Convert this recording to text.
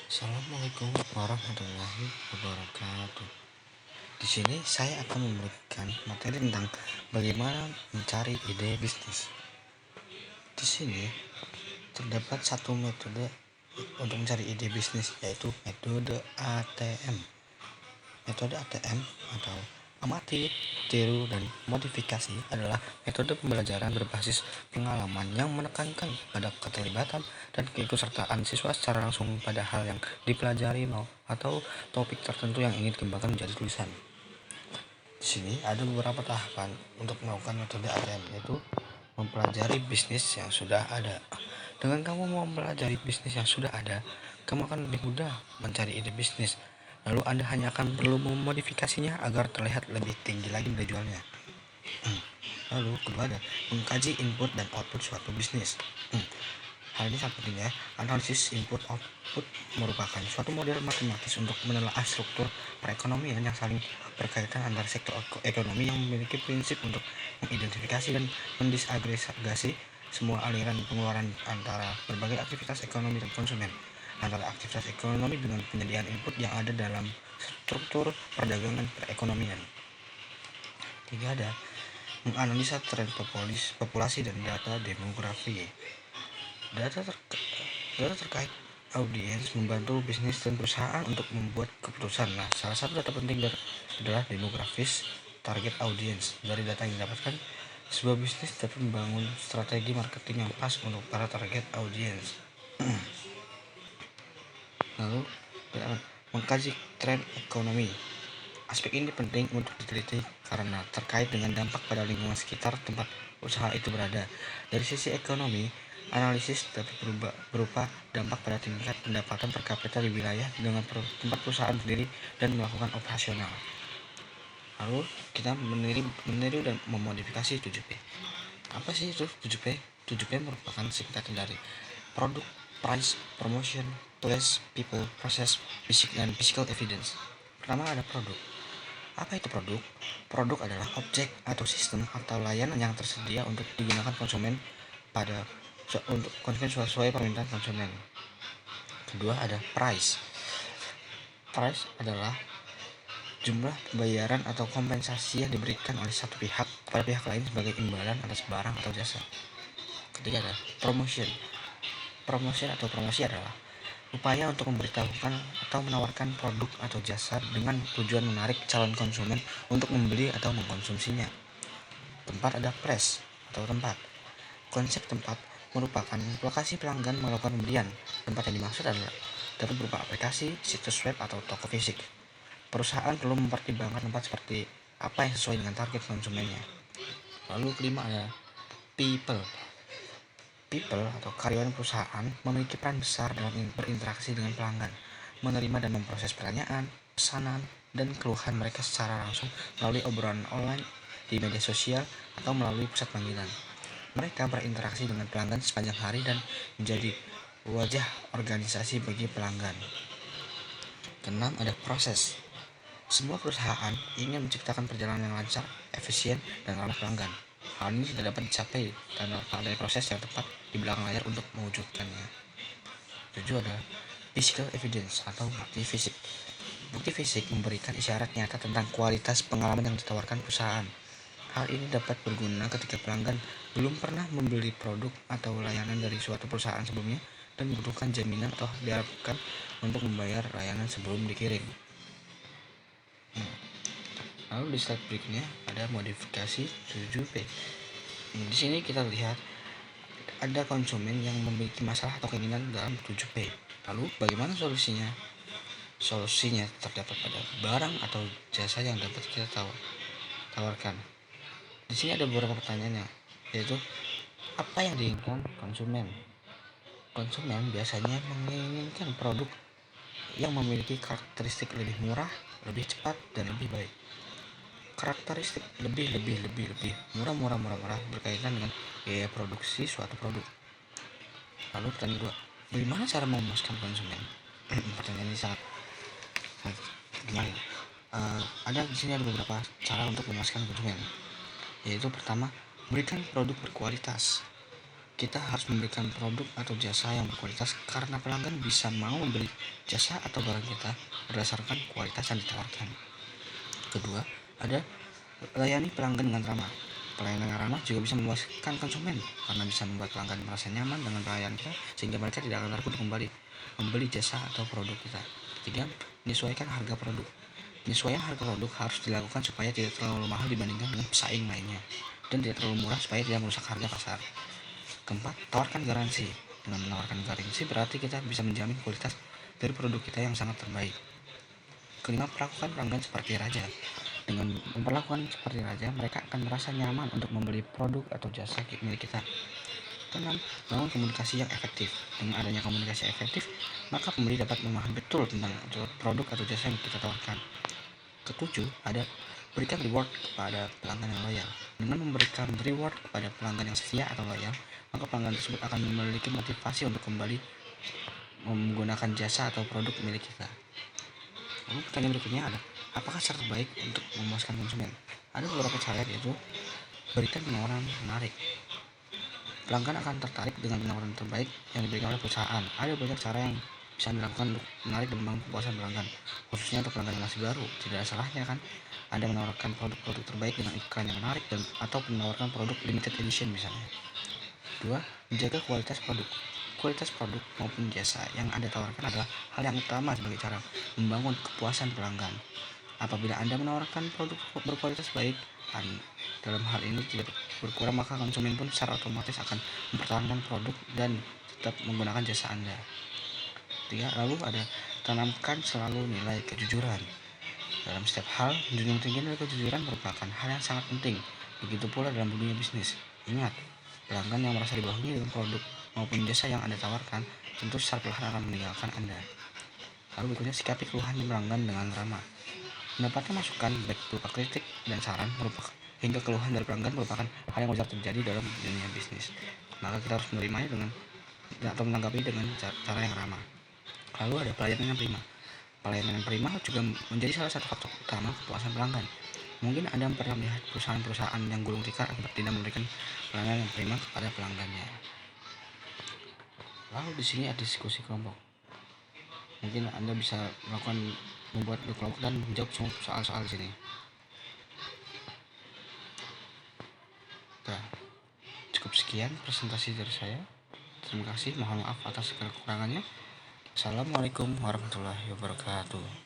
Assalamualaikum warahmatullahi wabarakatuh. Di sini saya akan memberikan materi tentang bagaimana mencari ide bisnis. Di sini terdapat satu metode untuk mencari ide bisnis, yaitu metode ATM. Metode ATM atau amati, tiru, dan modifikasi adalah metode pembelajaran berbasis pengalaman yang menekankan pada keterlibatan dan keikutsertaan siswa secara langsung pada hal yang dipelajari atau topik tertentu yang ingin dikembangkan menjadi tulisan. Di sini ada beberapa tahapan untuk melakukan metode ATM, yaitu mempelajari bisnis yang sudah ada. Dengan kamu mempelajari bisnis yang sudah ada, kamu akan lebih mudah mencari ide bisnis. Lalu Anda hanya akan perlu memodifikasinya agar terlihat lebih tinggi lagi nilai jualnya. Lalu kedua ada mengkaji input dan output suatu bisnis. Hal ini sangat penting ya. Analisis input output merupakan suatu model matematis untuk menelaah struktur perekonomian yang saling berkaitan antara sektor ekonomi yang memiliki prinsip untuk mengidentifikasi dan mendisagregasi semua aliran pengeluaran antara berbagai aktivitas ekonomi dan konsumen, antara aktivitas ekonomi dengan penyediaan input yang ada dalam struktur perdagangan perekonomian. Tiga ada menganalisa tren populasi dan data demografi. Data terkait audiens membantu bisnis dan perusahaan untuk membuat keputusan. Nah, salah satu data penting adalah demografis target audiens. Dari data yang didapatkan, sebuah bisnis dapat membangun strategi marketing yang pas untuk para target audiens. Lalu, mengkaji tren ekonomi. Aspek ini penting untuk diteliti karena terkait dengan dampak pada lingkungan sekitar tempat usaha itu berada. Dari sisi ekonomi, analisis dapat berupa dampak pada tingkat pendapatan per kapita di wilayah dengan tempat perusahaan berdiri dan melakukan operasional. Lalu kita meniru dan memodifikasi 7P. Apa sih itu 7P? 7P merupakan singkatan dari produk, price, promotion, place, people, process, dan physical evidence. Pertama ada produk. Apa itu produk? Produk adalah objek atau sistem atau layanan yang tersedia untuk digunakan konsumen untuk konsumen sesuai permintaan konsumen. Kedua ada price. Price adalah jumlah pembayaran atau kompensasi yang diberikan oleh satu pihak kepada pihak lain sebagai imbalan atas barang atau jasa. Ketiga ada promotion. Promosi adalah upaya untuk memberitahukan atau menawarkan produk atau jasa dengan tujuan menarik calon konsumen untuk membeli atau mengkonsumsinya. Keempat ada place atau tempat. Konsep tempat merupakan lokasi pelanggan melakukan pembelian. Tempat yang dimaksud adalah dapat berupa aplikasi, situs web, atau toko fisik. Perusahaan perlu mempertimbangkan tempat seperti apa yang sesuai dengan target konsumennya. Lalu kelima ada people. People atau karyawan perusahaan memiliki peran besar dalam berinteraksi dengan pelanggan, menerima dan memproses pertanyaan, pesanan, dan keluhan mereka secara langsung melalui obrolan online, di media sosial, atau melalui pusat panggilan. Mereka berinteraksi dengan pelanggan sepanjang hari dan menjadi wajah organisasi bagi pelanggan. Keenam ada proses. Semua perusahaan ingin menciptakan perjalanan yang lancar, efisien, dan ramah pelanggan. Hal ini tidak dapat dicapai tanpa adanya proses yang tepat di belakang layar untuk mewujudkannya. 7 ada physical evidence atau bukti fisik. Bukti fisik memberikan isyarat nyata tentang kualitas pengalaman yang ditawarkan perusahaan. Hal ini dapat berguna ketika pelanggan belum pernah membeli produk atau layanan dari suatu perusahaan sebelumnya dan membutuhkan jaminan atau diharapkan untuk membayar layanan sebelum dikirim. Lalu di slide berikutnya ada modifikasi 7P. Di sini kita lihat ada konsumen yang memiliki masalah atau keinginan dalam 7P. Lalu bagaimana solusinya? Solusinya terdapat pada barang atau jasa yang dapat kita tawarkan. Di sini ada beberapa pertanyaannya, yaitu apa yang diinginkan konsumen? Konsumen biasanya menginginkan produk yang memiliki karakteristik lebih murah, lebih cepat, dan lebih baik. Karakteristik lebih murah berkaitan dengan biaya produksi suatu produk. Lalu pertanyaan kedua, bagaimana cara memuaskan konsumen? Pertanyaan ini sangat gimana? Ada di sini ada beberapa cara untuk memuaskan konsumen, yaitu pertama, berikan produk berkualitas. kita harus memberikan produk atau jasa yang berkualitas karena pelanggan bisa mau membeli jasa atau barang kita berdasarkan kualitas yang ditawarkan. Kedua, ada layani pelanggan dengan ramah. Pelayanan yang ramah juga bisa memuaskan konsumen karena bisa membuat pelanggan merasa nyaman dengan pelayanan kita sehingga mereka tidak akan ragu untuk kembali membeli jasa atau produk kita. Ketiga, menyesuaikan harga produk. Penyesuaian harga produk harus dilakukan supaya tidak terlalu mahal dibandingkan dengan pesaing lainnya dan tidak terlalu murah supaya tidak merusak harga pasar. Keempat, tawarkan garansi. Dengan menawarkan garansi berarti kita bisa menjamin kualitas dari produk kita yang sangat terbaik. Kelima, perlakukan pelanggan seperti raja. Dengan memperlakukan seperti raja, mereka akan merasa nyaman untuk membeli produk atau jasa milik kita. Keenam, bangun komunikasi yang efektif. Dengan adanya komunikasi efektif, maka pembeli dapat memahami betul tentang produk atau jasa yang kita tawarkan. Ketujuh, ada berikan reward kepada pelanggan yang loyal. Dengan memberikan reward kepada pelanggan yang setia atau loyal, maka pelanggan tersebut akan memiliki motivasi untuk kembali menggunakan jasa atau produk milik kita. Lalu pertanyaan berikutnya ada, apakah cara terbaik untuk memuaskan konsumen? Ada beberapa cara, yaitu berikan penawaran menarik. Pelanggan akan tertarik dengan penawaran terbaik yang diberikan oleh perusahaan. Ada banyak cara yang bisa dilakukan untuk menarik dan membangun kepuasan pelanggan, khususnya untuk pelanggan yang masih baru. Tidak ada salahnya kan Anda menawarkan produk-produk terbaik dengan iklan yang menarik dan atau menawarkan produk limited edition misalnya. Dua, menjaga kualitas produk. Kualitas produk maupun jasa yang Anda tawarkan adalah hal yang utama sebagai cara membangun kepuasan pelanggan. Apabila Anda menawarkan produk berkualitas baik, dalam hal ini tidak berkurang, maka konsumen pun secara otomatis akan mempertahankan produk dan tetap menggunakan jasa Anda. Tiga, lalu ada tanamkan selalu nilai kejujuran. Dalam setiap hal, menjunjung tinggi nilai kejujuran merupakan hal yang sangat penting. Begitu pula dalam dunia bisnis. Ingat, pelanggan yang merasa dibohongi dengan produk maupun jasa yang Anda tawarkan tentu secara perlahan akan meninggalkan Anda. Lalu berikutnya, sikapi keluhan pelanggan dengan ramah. Mendapatkan masukan baik berupa kritik dan saran hingga keluhan dari pelanggan merupakan hal yang wajar terjadi dalam dunia bisnis. Maka kita harus menerimanya dengan atau menanggapi dengan cara yang ramah. Lalu ada pelayanan yang prima. Pelayanan yang prima juga menjadi salah satu faktor utama kepuasan pelanggan. Mungkin Anda pernah melihat perusahaan-perusahaan yang gulung tikar akibat tidak memberikan pelayanan yang prima kepada pelanggannya. Lalu di sini ada diskusi kelompok. Mungkin Anda bisa membuat kelompok dan menjawab soal-soal di sini. Nah, cukup sekian presentasi dari saya. Terima kasih, mohon maaf atas segala kekurangannya. Assalamualaikum warahmatullahi wabarakatuh.